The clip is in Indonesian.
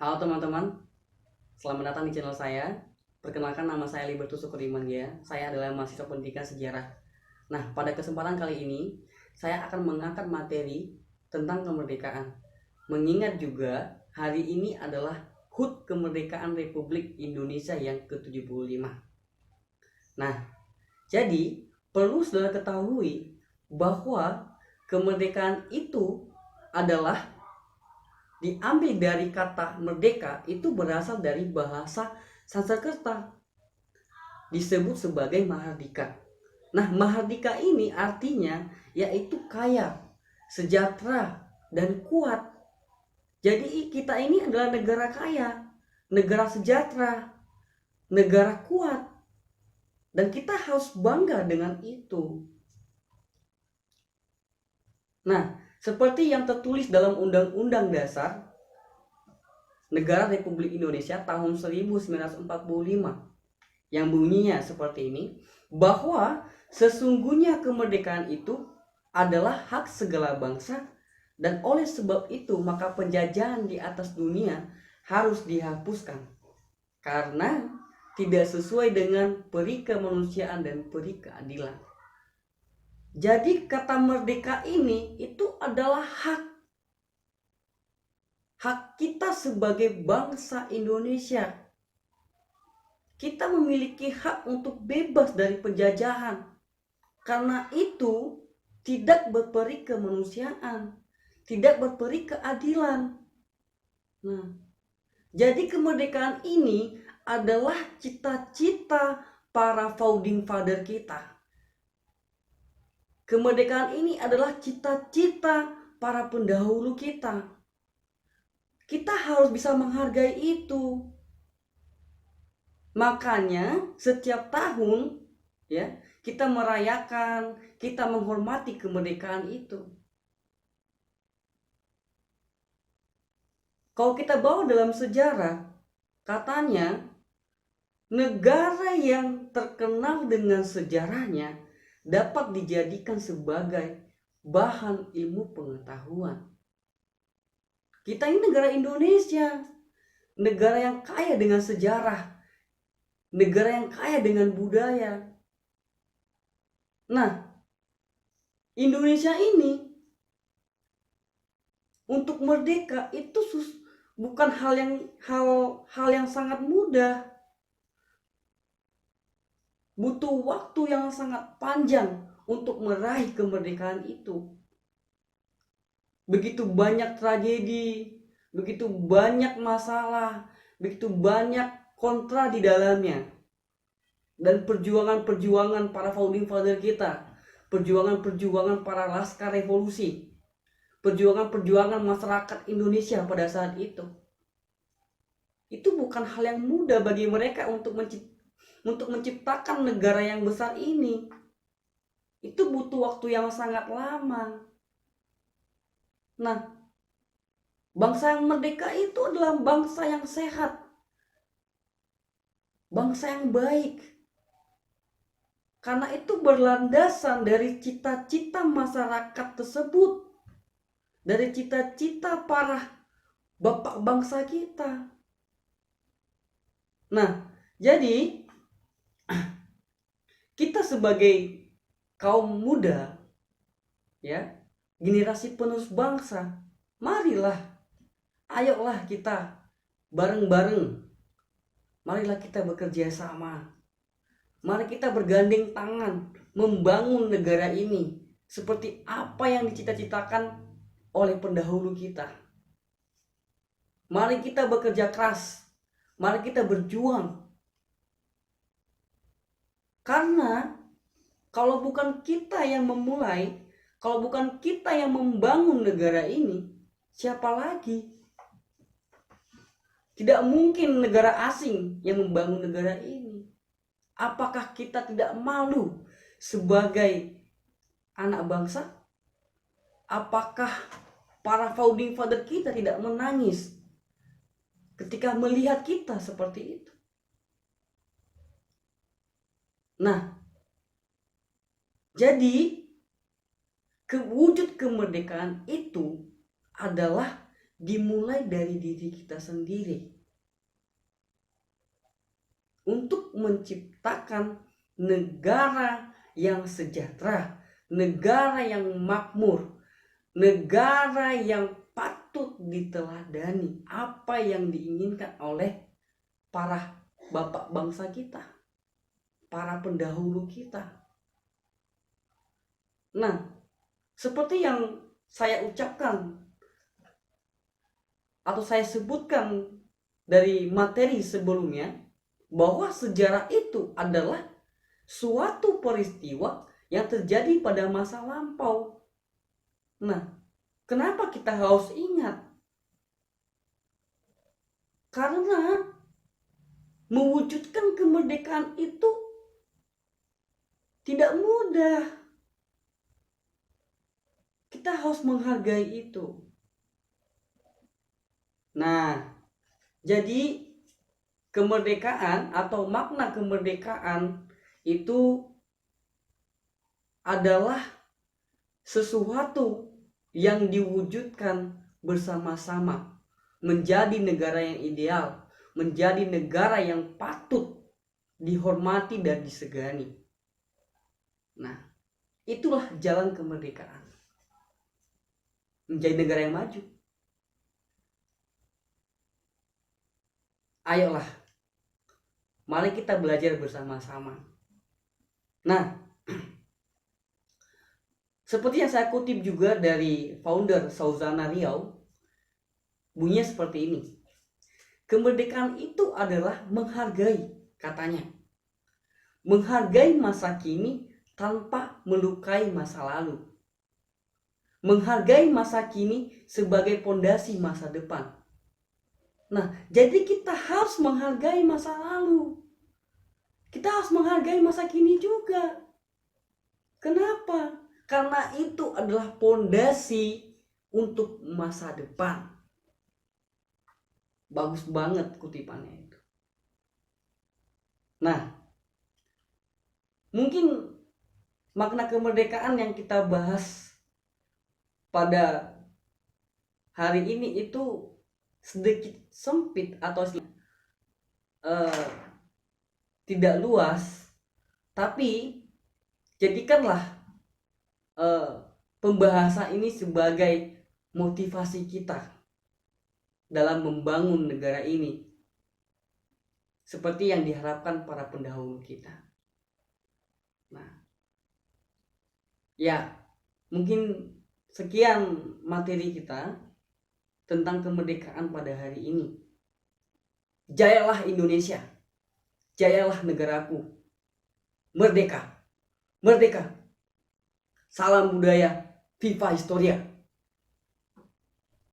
Halo teman-teman, selamat datang di channel saya. Perkenalkan, nama saya Libertus Sukuriman ya. Saya adalah mahasiswa pendidikan sejarah. Nah, pada kesempatan kali ini saya akan mengangkat materi tentang kemerdekaan. Mengingat juga hari ini adalah HUT Kemerdekaan Republik Indonesia yang ke-75. Nah, jadi perlu saudara ketahui bahwa kemerdekaan itu adalah diambil dari kata merdeka, itu berasal dari bahasa Sanskerta, disebut sebagai Mahardika. Nah, Mahardika ini artinya yaitu kaya, sejahtera, dan kuat. Jadi kita ini adalah negara kaya, negara sejahtera, negara kuat, dan kita harus bangga dengan itu. Nah, seperti yang tertulis dalam Undang-Undang Dasar Negara Republik Indonesia tahun 1945 yang bunyinya seperti ini, bahwa sesungguhnya kemerdekaan itu adalah hak segala bangsa, dan oleh sebab itu maka penjajahan di atas dunia harus dihapuskan karena tidak sesuai dengan peri kemanusiaan dan peri keadilan. Jadi kata merdeka ini itu adalah hak kita sebagai bangsa Indonesia. Kita memiliki hak untuk bebas dari penjajahan. Karena itu tidak berperi kemanusiaan, tidak berperi keadilan. Nah, jadi kemerdekaan ini adalah cita-cita para founding father kita. Kemerdekaan ini adalah cita-cita para pendahulu kita. Kita harus bisa menghargai itu. Makanya setiap tahun ya, kita merayakan, kita menghormati kemerdekaan itu. Kalau kita bawa dalam sejarah, katanya negara yang terkenal dengan sejarahnya dapat dijadikan sebagai bahan ilmu pengetahuan. Kita ini negara Indonesia, negara yang kaya dengan sejarah, negara yang kaya dengan budaya. Nah, Indonesia ini untuk merdeka itu bukan hal yang sangat mudah. Butuh waktu yang sangat panjang untuk meraih kemerdekaan itu. Begitu banyak tragedi, begitu banyak masalah, begitu banyak kontra di dalamnya. Dan perjuangan-perjuangan para founding father kita, perjuangan-perjuangan para laskar revolusi, perjuangan-perjuangan masyarakat Indonesia pada saat itu bukan hal yang mudah bagi mereka untuk menciptakan negara yang besar ini. Itu butuh waktu yang sangat lama. Nah, bangsa yang merdeka itu adalah bangsa yang sehat, bangsa yang baik. Karena itu berlandasan dari cita-cita masyarakat tersebut, dari cita-cita para bapak bangsa kita. Nah, jadi kita sebagai kaum muda, ya, generasi penerus bangsa, marilah, ayolah kita bareng-bareng, marilah kita bekerja sama, mari kita bergandeng tangan membangun negara ini seperti apa yang dicita-citakan oleh pendahulu kita. Mari kita bekerja keras, mari kita berjuang. Karena kalau bukan kita yang memulai, kalau bukan kita yang membangun negara ini, siapa lagi? Tidak mungkin negara asing yang membangun negara ini. Apakah kita tidak malu sebagai anak bangsa? Apakah para founding father kita tidak menangis ketika melihat kita seperti itu? Nah, jadi wujud kemerdekaan itu adalah dimulai dari diri kita sendiri untuk menciptakan negara yang sejahtera, negara yang makmur, negara yang patut diteladani, apa yang diinginkan oleh para bapak bangsa kita, para pendahulu kita. Nah, seperti yang saya ucapkan atau saya sebutkan dari materi sebelumnya, bahwa sejarah itu adalah suatu peristiwa yang terjadi pada masa lampau. Nah, kenapa kita harus ingat? Karena mewujudkan kemerdekaan itu tidak mudah. Kita harus menghargai itu. Nah, jadi kemerdekaan atau makna kemerdekaan itu adalah sesuatu yang diwujudkan bersama-sama menjadi negara yang ideal, menjadi negara yang patut dihormati dan disegani. Nah, itulah jalan kemerdekaan. Menjadi negara yang maju. Ayolah, mari kita belajar bersama-sama. Nah, seperti yang saya kutip juga dari founder Sauzana Riau, bunyinya seperti ini. Kemerdekaan itu adalah menghargai, katanya. Menghargai masa kini tanpa melukai masa lalu. Menghargai masa kini sebagai pondasi masa depan. Nah, jadi kita harus menghargai masa lalu. Kita harus menghargai masa kini juga. Kenapa? Karena itu adalah pondasi untuk masa depan. Bagus banget kutipannya itu. Nah, mungkin makna kemerdekaan yang kita bahas pada hari ini itu sedikit sempit atau tidak luas, tapi jadikanlah pembahasan ini sebagai motivasi kita dalam membangun negara ini seperti yang diharapkan para pendahulu kita. Nah, ya mungkin sekian materi kita tentang kemerdekaan pada hari ini. Jayalah Indonesia, jayalah negaraku, merdeka, merdeka. Salam budaya, Viva Historia.